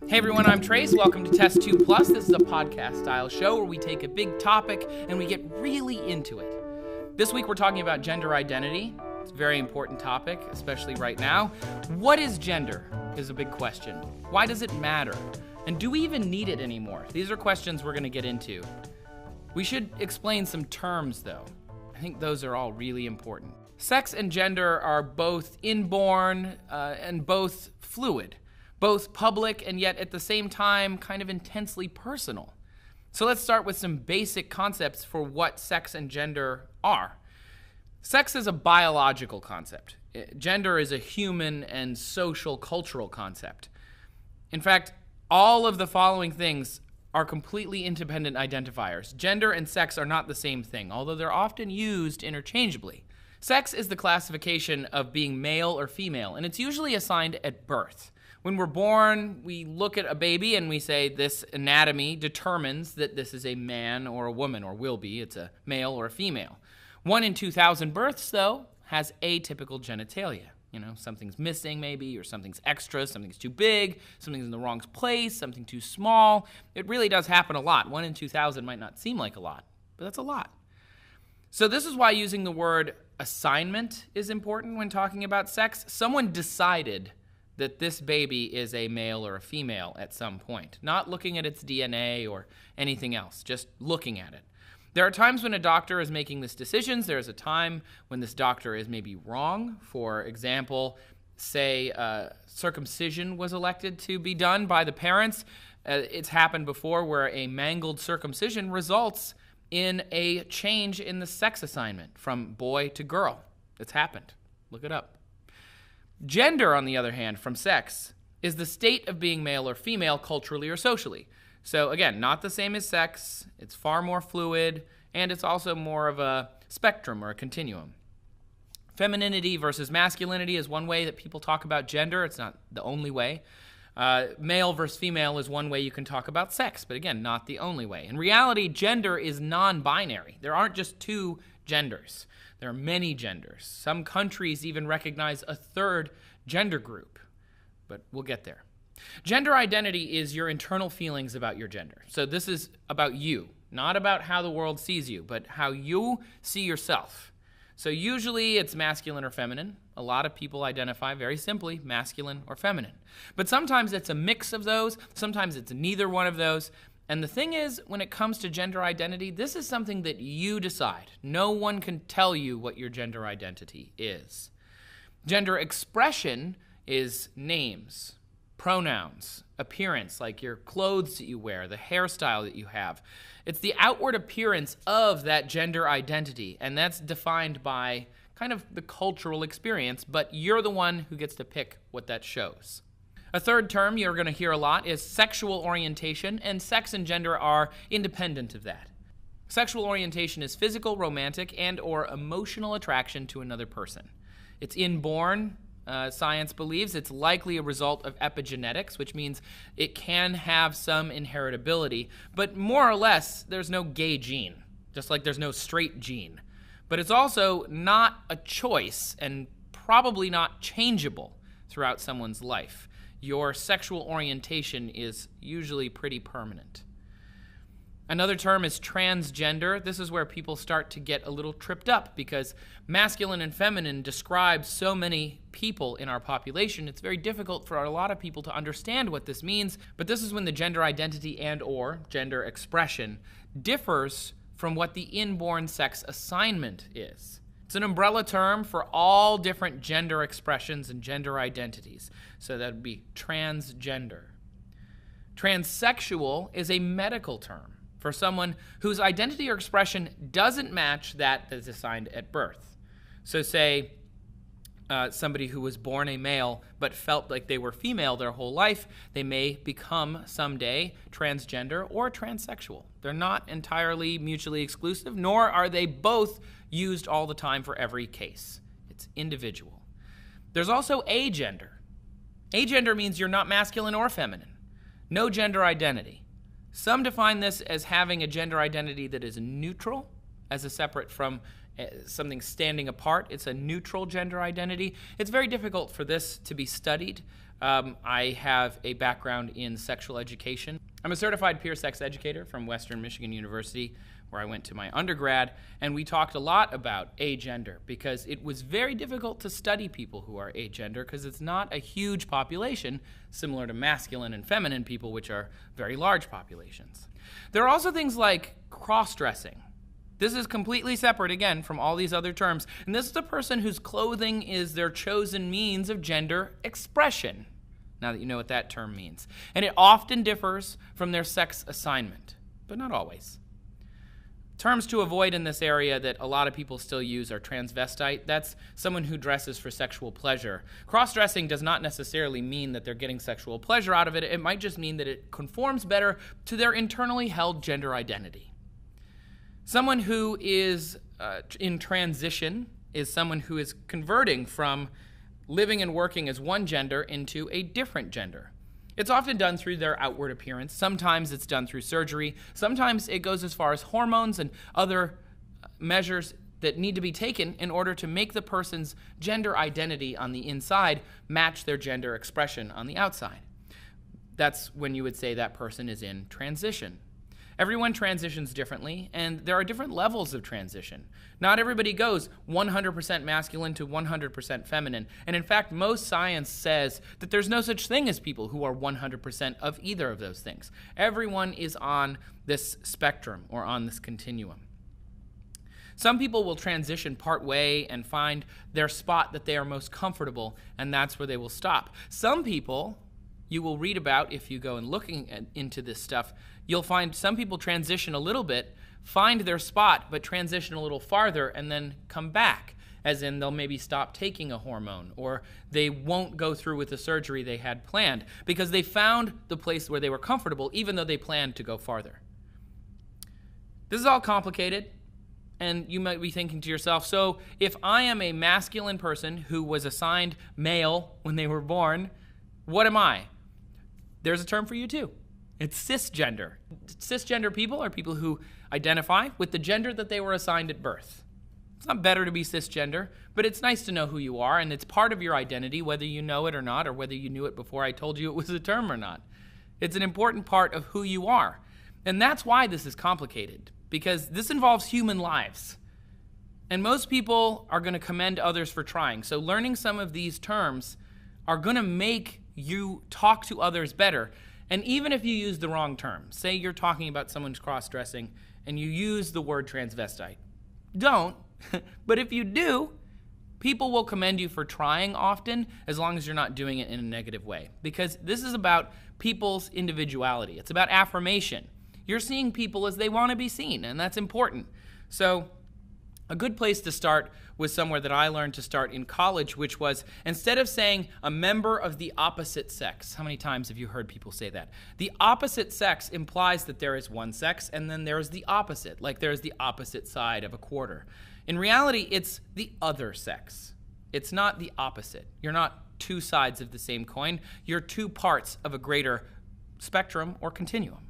Hey everyone, I'm Trace. Welcome to Test 2 Plus. This is a podcast-style show where we take a big topic and we get really into it. This week we're talking about gender identity. It's a very important topic, especially right now. What is gender is a big question. Why does it matter? And do we even need it anymore? These are questions we're going to get into. We should explain some terms, though. I think those are all really important. Sex and gender are both inborn and both fluid. Both public and yet at the same time kind of intensely personal. So let's start with some basic concepts for what sex and gender are. Sex is a biological concept. Gender is a human and social cultural concept. In fact, all of the following things are completely independent identifiers. Gender and sex are not the same thing, although they're often used interchangeably. Sex is the classification of being male or female, and it's usually assigned at birth. When we're born, we look at a baby and we say this anatomy determines that this is a man or a woman, or will be. It's a male or a female. 1 in 2,000 births, though, has atypical genitalia. You know, something's missing maybe, or something's extra, something's too big, something's in the wrong place, something too small. It really does happen a lot. 1 in 2,000 might not seem like a lot, but that's a lot. So this is why using the word assignment is important when talking about sex. Someone decided that this baby is a male or a female at some point, not looking at its DNA or anything else, just looking at it. There are times when a doctor is making these decisions. There's a time when this doctor is maybe wrong. For example, say circumcision was elected to be done by the parents. It's happened before where a mangled circumcision results in a change in the sex assignment from boy to girl. It's happened. Look it up. Gender, on the other hand, from sex, is the state of being male or female culturally or socially. So again, not the same as sex, it's far more fluid, and it's also more of a spectrum or a continuum. Femininity versus masculinity is one way that people talk about gender. It's not the only way. Male versus female is one way you can talk about sex, but again, not the only way. In reality, gender is non-binary. There aren't just two genders. There are many genders. Some countries even recognize a third gender group, but we'll get there. Gender identity is your internal feelings about your gender. So this is about you, not about how the world sees you, but how you see yourself. So usually it's masculine or feminine. A lot of people identify very simply masculine or feminine. But sometimes it's a mix of those. Sometimes it's neither one of those. And the thing is, when it comes to gender identity, this is something that you decide. No one can tell you what your gender identity is. Gender expression is names, pronouns, appearance, like your clothes that you wear, the hairstyle that you have. It's the outward appearance of that gender identity, and that's defined by kind of the cultural experience, but you're the one who gets to pick what that shows. A third term you're going to hear a lot is sexual orientation, and sex and gender are independent of that. Sexual orientation is physical, romantic, and or emotional attraction to another person. It's inborn. Science believes it's likely a result of epigenetics, which means it can have some inheritability, but more or less, there's no gay gene, just like there's no straight gene. But it's also not a choice and probably not changeable throughout someone's life. Your sexual orientation is usually pretty permanent. Another term is transgender. This is where people start to get a little tripped up because masculine and feminine describe so many people in our population. It's very difficult for a lot of people to understand what this means, but this is when the gender identity and or gender expression differs from what the inborn sex assignment is. It's an umbrella term for all different gender expressions and gender identities. So that would be transgender. Transsexual is a medical term for someone whose identity or expression doesn't match that is assigned at birth. So say somebody who was born a male but felt like they were female their whole life, they may become someday transgender or transsexual. They're not entirely mutually exclusive, nor are they both used all the time for every case. It's individual. There's also agender. Agender means you're not masculine or feminine. No gender identity. Some define this as having a gender identity that is neutral, as a separate from something standing apart. It's a neutral gender identity. It's very difficult for this to be studied, I have a background in sexual education. I'm a certified peer sex educator from Western Michigan University, where I went to my undergrad, and we talked a lot about agender because it was very difficult to study people who are agender because it's not a huge population, similar to masculine and feminine people, which are very large populations. There are also things like cross-dressing. This is completely separate, again, from all these other terms, and this is a person whose clothing is their chosen means of gender expression, now that you know what that term means. And it often differs from their sex assignment, but not always. Terms to avoid in this area that a lot of people still use are transvestite. That's someone who dresses for sexual pleasure. Cross-dressing does not necessarily mean that they're getting sexual pleasure out of it. It might just mean that it conforms better to their internally held gender identity. Someone who is in transition is someone who is converting from living and working as one gender into a different gender. It's often done through their outward appearance. Sometimes it's done through surgery. Sometimes it goes as far as hormones and other measures that need to be taken in order to make the person's gender identity on the inside match their gender expression on the outside. That's when you would say that person is in transition. Everyone transitions differently, and there are different levels of transition. Not everybody goes 100% masculine to 100% feminine. And in fact, most science says that there's no such thing as people who are 100% of either of those things. Everyone is on this spectrum or on this continuum. Some people will transition part way and find their spot that they are most comfortable, and that's where they will stop. Some people, you will read about if you go and looking into this stuff, you'll find some people transition a little bit, find their spot, but transition a little farther and then come back, as in they'll maybe stop taking a hormone, or they won't go through with the surgery they had planned because they found the place where they were comfortable even though they planned to go farther. This is all complicated, and you might be thinking to yourself, so if I am a masculine person who was assigned male when they were born, what am I? There's a term for you too. It's cisgender. Cisgender people are people who identify with the gender that they were assigned at birth. It's not better to be cisgender, but it's nice to know who you are, and it's part of your identity, whether you know it or not, or whether you knew it before I told you it was a term or not. It's an important part of who you are. And that's why this is complicated, because this involves human lives. And most people are going to commend others for trying. So learning some of these terms are going to make you talk to others better. And even if you use the wrong term, say you're talking about someone's cross-dressing and you use the word transvestite. Don't, but if you do, people will commend you for trying often, as long as you're not doing it in a negative way. Because this is about people's individuality. It's about affirmation. You're seeing people as they want to be seen, and that's important. So a good place to start was somewhere that I learned to start in college, which was, instead of saying a member of the opposite sex, how many times have you heard people say that? The opposite sex implies that there is one sex and then there's the opposite, like there's the opposite side of a quarter. In reality, it's the other sex. It's not the opposite. You're not two sides of the same coin. You're two parts of a greater spectrum or continuum.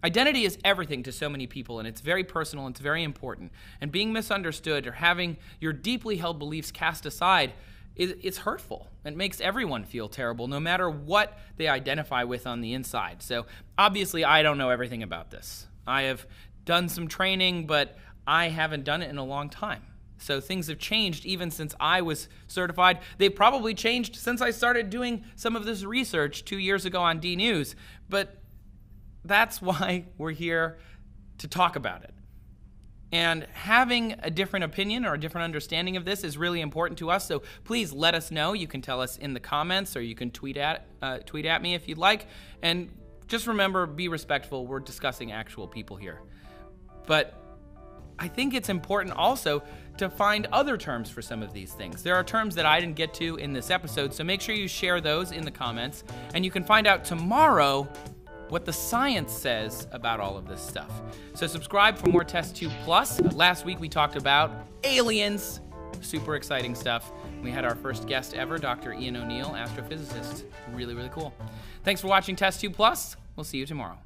Identity is everything to so many people, and it's very personal and it's very important. And being misunderstood or having your deeply held beliefs cast aside, it's hurtful. It makes everyone feel terrible, no matter what they identify with on the inside. So obviously, I don't know everything about this. I have done some training, but I haven't done it in a long time. So things have changed even since I was certified. They've probably changed since I started doing some of this research 2 years ago on DNews. But that's why we're here to talk about it. And having a different opinion or a different understanding of this is really important to us, so please let us know. You can tell us in the comments, or you can tweet at me if you'd like. And just remember, be respectful. We're discussing actual people here. But I think it's important also to find other terms for some of these things. There are terms that I didn't get to in this episode, so make sure you share those in the comments. And you can find out tomorrow what the science says about all of this stuff. So subscribe for more Test Tube Plus. Last week we talked about aliens. Super exciting stuff. We had our first guest ever, Dr. Ian O'Neill, astrophysicist. Really, really cool. Thanks for watching Test Tube Plus. We'll see you tomorrow.